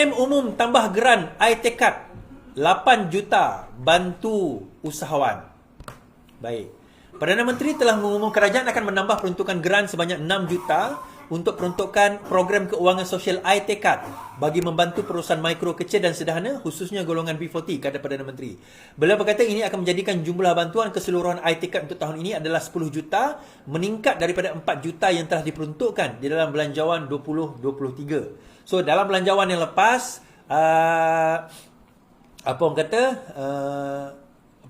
M umum tambah geran iTekad 8 juta bantu usahawan. Baik. Perdana Menteri telah mengumumkan kerajaan akan menambah peruntukan geran sebanyak 6 juta untuk peruntukan program keuangan sosial iTekad bagi membantu perusahaan mikro, kecil dan sederhana khususnya golongan B40, kata Perdana Menteri. Beliau berkata ini akan menjadikan jumlah bantuan keseluruhan iTekad untuk tahun ini adalah 10 juta, meningkat daripada 4 juta yang telah diperuntukkan di dalam belanjawan 2023. So dalam belanjawan yang lepas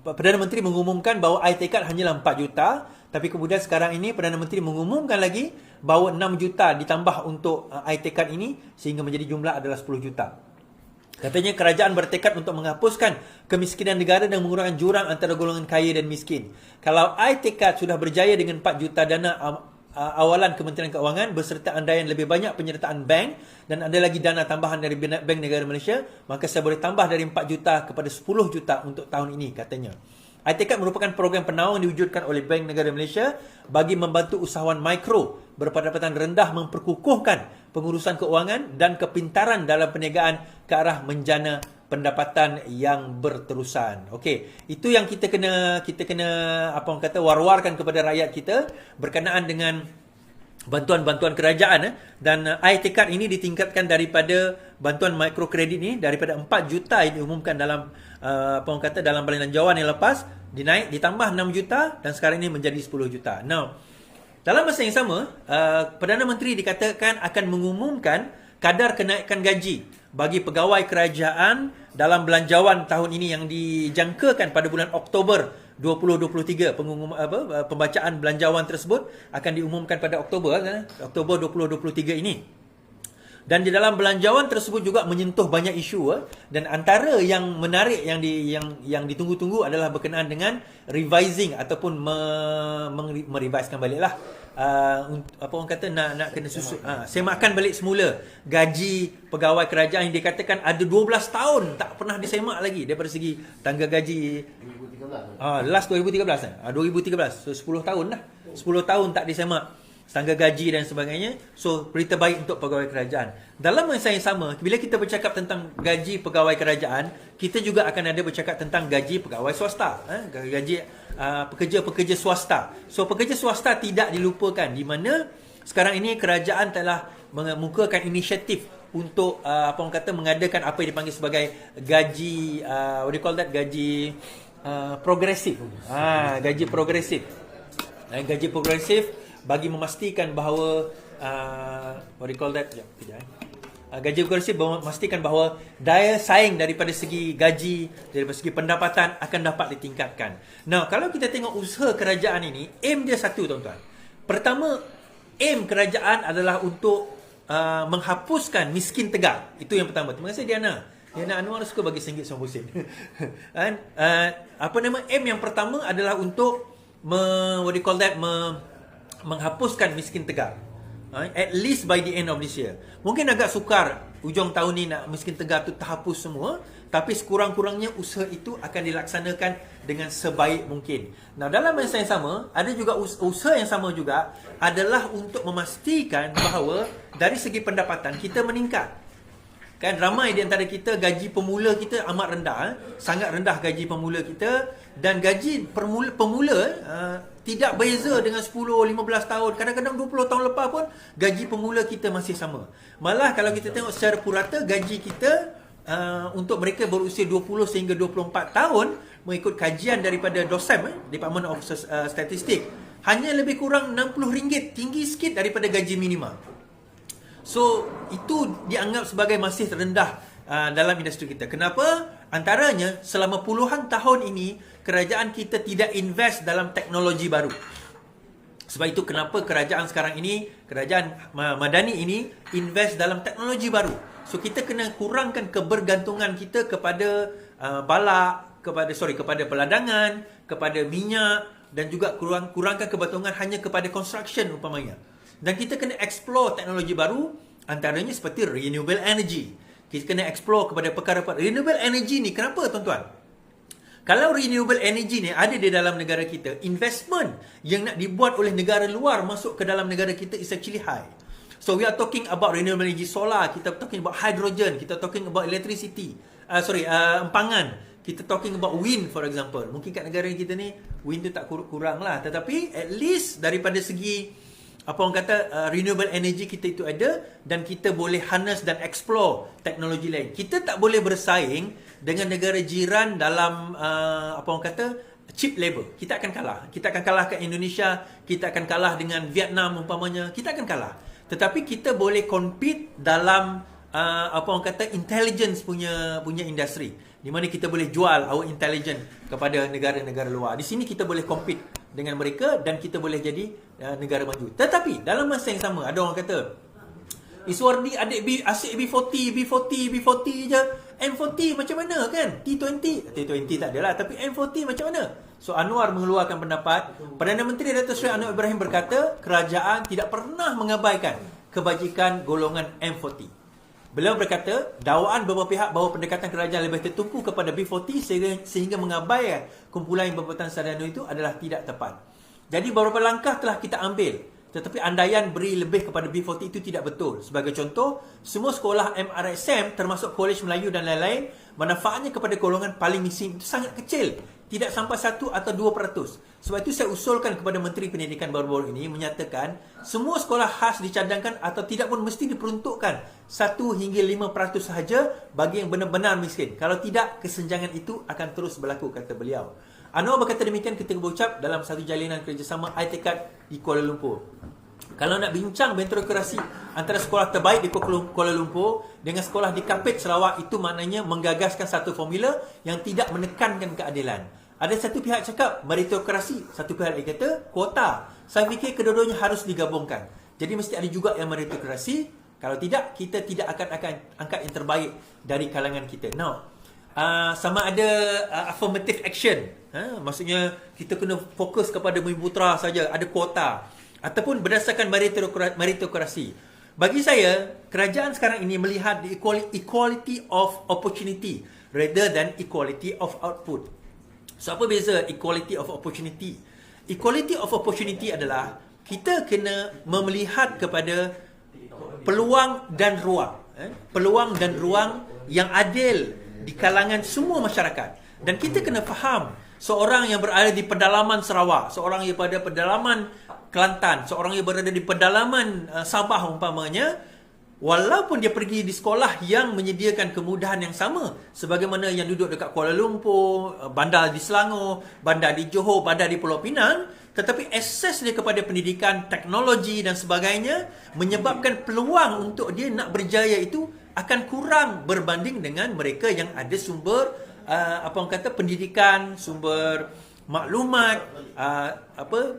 Perdana Menteri mengumumkan bahawa iTekad hanyalah 4 juta, tapi kemudian sekarang ini Perdana Menteri mengumumkan lagi bahawa 6 juta ditambah untuk iTekad ini sehingga menjadi jumlah adalah 10 juta. Katanya kerajaan bertekad untuk menghapuskan kemiskinan negara dan mengurangkan jurang antara golongan kaya dan miskin. Kalau iTekad sudah berjaya dengan 4 juta dana awalan Kementerian Keuangan beserta andaian lebih banyak penyertaan bank dan ada lagi dana tambahan dari Bank Negara Malaysia, maka saya boleh tambah dari 4 juta kepada 10 juta untuk tahun ini, katanya. iTekad merupakan program penaung yang diwujudkan oleh Bank Negara Malaysia bagi membantu usahawan mikro berpendapatan rendah memperkukuhkan pengurusan keuangan dan kepintaran dalam perniagaan ke arah menjana pendapatan yang berterusan. Okey, itu yang kita kena war-warkan kepada rakyat kita berkenaan dengan bantuan-bantuan kerajaan dan iTekad ini ditingkatkan daripada bantuan mikrokredit ini daripada 4 juta yang diumumkan dalam dalam belanjawan yang lepas ditambah 6 juta dan sekarang ini menjadi 10 juta. Now, dalam masa yang sama, Perdana Menteri dikatakan akan mengumumkan kadar kenaikan gaji bagi pegawai kerajaan dalam belanjawan tahun ini yang dijangkakan pada bulan Oktober 2023. Pembacaan belanjawan tersebut akan diumumkan pada Oktober 2023 ini. Dan di dalam belanjawan tersebut juga menyentuh banyak isu dan antara yang menarik yang ditunggu-tunggu adalah berkenaan dengan revising ataupun merevisekan baliklah nak kena susun semakan balik semula gaji pegawai kerajaan yang dikatakan ada 12 tahun tak pernah disemak lagi daripada segi tangga gaji 2013 last 2013 so 10 tahun dah 10 tahun tak disemak tangga gaji dan sebagainya. So berita baik untuk pegawai kerajaan. Dalam masa yang sama, bila kita bercakap tentang gaji pegawai kerajaan, kita juga akan ada bercakap tentang gaji pegawai swasta, gaji pekerja-pekerja swasta. So pekerja swasta tidak dilupakan, di mana sekarang ini kerajaan telah mengemukakan inisiatif untuk mengadakan apa yang dipanggil sebagai gaji gaji progresif. Gaji progresif. Gaji progresif bagi memastikan bahawa gaji progresif memastikan bahawa daya saing daripada segi gaji, daripada segi pendapatan akan dapat ditingkatkan. Nah, kalau kita tengok usaha kerajaan ini, aim dia satu, tuan-tuan. Pertama, aim kerajaan adalah untuk menghapuskan miskin tegar. Itu yang pertama. Terima kasih Diana. Diana Anwar suka bagi singgit sama Husin. Aim yang pertama adalah untuk menghapuskan miskin tegar. At least by the end of this year. Mungkin agak sukar hujung tahun ni nak miskin tegar tu terhapus semua, tapi sekurang-kurangnya usaha itu akan dilaksanakan dengan sebaik mungkin. Nah, dalam masa yang sama, ada juga usaha yang sama juga adalah untuk memastikan bahawa dari segi pendapatan kita meningkat. Kan ramai di antara kita gaji pemula kita amat rendah, sangat rendah gaji pemula kita, dan gaji pemula tidak beza dengan 10-15 tahun, kadang-kadang 20 tahun lepas pun gaji pemula kita masih sama. Malah kalau kita tengok secara purata, gaji kita untuk mereka berusia 20 sehingga 24 tahun mengikut kajian daripada DOSEM, Department of Statistic, hanya lebih kurang RM60, tinggi sikit daripada gaji minima. So, itu dianggap sebagai masih rendah dalam industri kita. Kenapa? Antaranya, selama puluhan tahun ini, kerajaan kita tidak invest dalam teknologi baru. Sebab itu kenapa kerajaan sekarang ini, kerajaan Madani ini, invest dalam teknologi baru. So, kita kena kurangkan kebergantungan kita kepada kepada peladangan, kepada minyak, dan juga kurangkan kebergantungan hanya kepada construction umpamanya. Dan kita kena explore teknologi baru, antaranya seperti renewable energy. Kita kena explore kepada perkara-perkara renewable energy ni. Kenapa, tuan-tuan? Kalau renewable energy ni ada di dalam negara kita, investment yang nak dibuat oleh negara luar masuk ke dalam negara kita is actually high. So we are talking about renewable energy solar, kita talking about hydrogen, kita talking about electricity, empangan, kita talking about wind for example. Mungkin kat negara kita ni wind tu tak kurang lah, tetapi at least daripada segi apa orang kata renewable energy kita itu ada, dan kita boleh harness dan explore teknologi lain. Kita tak boleh bersaing dengan negara jiran dalam apa orang kata cheap labor. Kita akan kalah. Kita akan kalah kat Indonesia, kita akan kalah dengan Vietnam umpamanya, kita akan kalah. Tetapi kita boleh compete dalam apa orang kata intelligence punya industri, di mana kita boleh jual our intelligence kepada negara-negara luar. Di sini kita boleh compete dengan mereka dan kita boleh jadi negara maju. Tetapi dalam masa yang sama ada orang kata, Iswardi adik asyik B40 je, M40 macam mana kan? T20 tak adalah, tapi M40 macam mana? So Anwar mengeluarkan pendapat, Perdana Menteri Dato' Seri Anwar Ibrahim berkata, kerajaan tidak pernah mengabaikan kebajikan golongan M40. Beliau berkata, dakwaan beberapa pihak bahawa pendekatan kerajaan lebih tertumpu kepada B40 sehingga mengabaikan kumpulan yang berpatutan sadana itu adalah tidak tepat. Jadi beberapa langkah telah kita ambil, tetapi andaian beri lebih kepada B40 itu tidak betul. Sebagai contoh, semua sekolah MRSM termasuk Kolej Melayu dan lain-lain, manfaatnya kepada golongan paling miskin itu sangat kecil, tidak sampai 1 atau 2%. Sebab itu saya usulkan kepada Menteri Pendidikan baru-baru ini menyatakan semua sekolah khas dicadangkan atau tidak pun mesti diperuntukkan 1 hingga 5% sahaja bagi yang benar-benar miskin. Kalau tidak, kesenjangan itu akan terus berlaku, kata beliau. Anwar berkata demikian ketika berucap dalam satu jalinan kerjasama iTekad di Kuala Lumpur. Kalau nak bincang meritokrasi antara sekolah terbaik di Kuala Lumpur dengan sekolah di Kapit Sarawak, itu maknanya menggagaskan satu formula yang tidak menekankan keadilan. Ada satu pihak cakap meritokrasi, satu pihak lagi kata kuota. Saya fikir kedua-duanya harus digabungkan. Jadi mesti ada juga yang meritokrasi. Kalau tidak, kita tidak akan angkat yang terbaik dari kalangan kita. Now, sama ada affirmative action, maksudnya kita kena fokus kepada Bumi Putra saja, ada kuota, ataupun berdasarkan meritokrasi. Bagi saya, kerajaan sekarang ini melihat the equality of opportunity rather than equality of output. So apa beza equality of opportunity? Equality of opportunity adalah kita kena melihat kepada peluang dan ruang, peluang dan ruang yang adil di kalangan semua masyarakat. Dan kita kena faham, seorang yang berada di pedalaman Sarawak, seorang yang berada di pedalaman Kelantan, seorang yang berada di pedalaman Sabah umpamanya, walaupun dia pergi di sekolah yang menyediakan kemudahan yang sama sebagaimana yang duduk dekat Kuala Lumpur, bandar di Selangor, bandar di Johor, bandar di Pulau Pinang, tetapi akses dia kepada pendidikan, teknologi dan sebagainya menyebabkan peluang untuk dia nak berjaya itu akan kurang berbanding dengan mereka yang ada sumber pendidikan, sumber maklumat,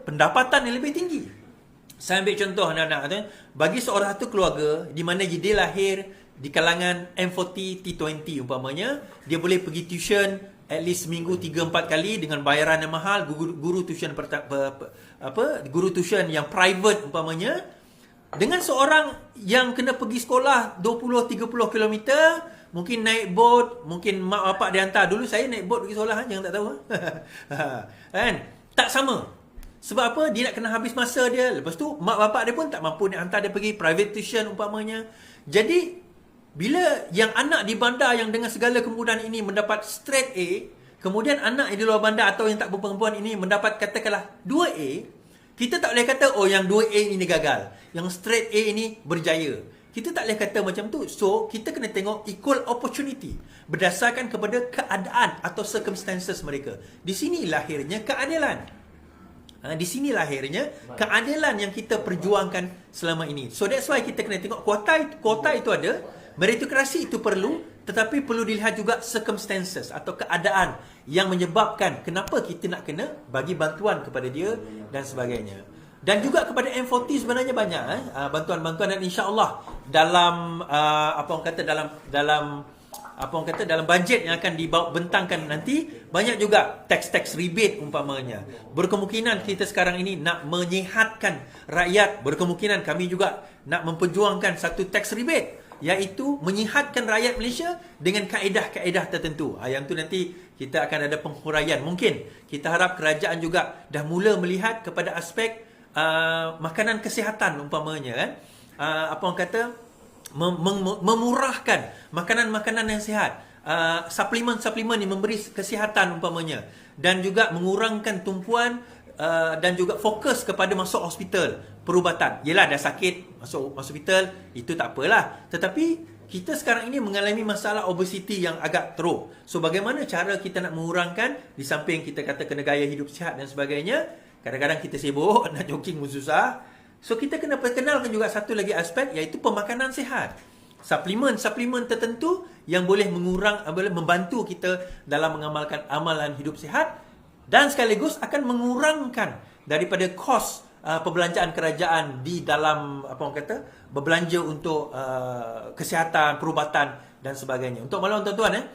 pendapatan yang lebih tinggi. Saya ambil contoh anak-anak, bagi seorang satu keluarga di mana dia lahir di kalangan M40 T20 umpamanya, dia boleh pergi tuition at least seminggu 3-4 kali dengan bayaran yang mahal, guru tuition guru tuition yang private umpamanya, dengan seorang yang kena pergi sekolah 20-30 km, mungkin naik boat, mungkin mak bapak dia hantar. Dulu saya naik boat pergi sekolah, yang tak tahu. Kan? Tak sama. Sebab apa? Dia nak kena habis masa dia. Lepas tu, mak bapak dia pun tak mampu nak hantar dia pergi private tuition umpamanya. Jadi, bila yang anak di bandar yang dengan segala kemudahan ini mendapat straight A, kemudian anak yang di luar bandar atau yang tak berperempuan ini mendapat katakanlah 2A, kita tak boleh kata, oh yang 2A ini gagal, yang straight A ini berjaya. Kita tak boleh kata macam tu. So, kita kena tengok equal opportunity berdasarkan kepada keadaan atau circumstances mereka. Di sini lahirnya keadilan. Di sini lahirnya keadilan yang kita perjuangkan selama ini. So, that's why kita kena tengok kuota itu ada, meritokrasi itu perlu, tetapi perlu dilihat juga circumstances atau keadaan yang menyebabkan kenapa kita nak kena bagi bantuan kepada dia dan sebagainya. Dan juga kepada M40 sebenarnya banyak bantuan-bantuan, dan insya-Allah dalam dalam bajet yang akan dibentangkan nanti banyak juga tax rebate umpamanya. Berkemungkinan kita sekarang ini nak menyihatkan rakyat, berkemungkinan kami juga nak memperjuangkan satu tax rebate, iaitu menyihatkan rakyat Malaysia dengan kaedah-kaedah tertentu. Yang tu nanti kita akan ada penghuraian. Mungkin kita harap kerajaan juga dah mula melihat kepada aspek makanan kesihatan umpamanya, kan. apa orang kata, memurahkan makanan-makanan yang sihat, suplemen-suplemen yang memberi kesihatan umpamanya, dan juga mengurangkan tumpuan, dan juga fokus kepada masuk hospital perubatan. Yelah, dah sakit masuk hospital, itu tak apalah. Tetapi kita sekarang ini mengalami masalah obesiti yang agak teruk. So bagaimana cara kita nak mengurangkan, di samping kita kata kena gaya hidup sihat dan sebagainya, kadang-kadang kita sibuk, nak jogging pun susah. So kita kena perkenalkan juga satu lagi aspek, iaitu pemakanan sihat. Suplemen-suplemen tertentu yang boleh boleh membantu kita dalam mengamalkan amalan hidup sihat, dan sekaligus akan mengurangkan daripada kos perbelanjaan kerajaan di dalam apa orang kata, berbelanja untuk kesihatan, perubatan dan sebagainya. Untuk malam tuan-tuan,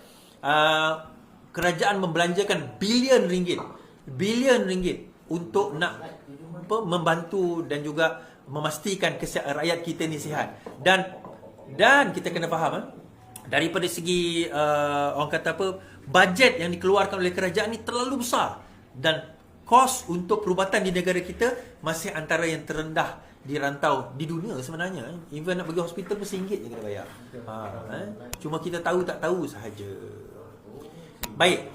kerajaan membelanjakan bilion ringgit untuk nak membantu dan juga memastikan rakyat kita ni sihat. Dan kita kena faham, daripada segi orang kata apa, bajet yang dikeluarkan oleh kerajaan ni terlalu besar, dan kos untuk perubatan di negara kita masih antara yang terendah di rantau di dunia sebenarnya. Even nak pergi hospital pun RM1 je kena bayar. Cuma kita tahu tak tahu sahaja. Baik.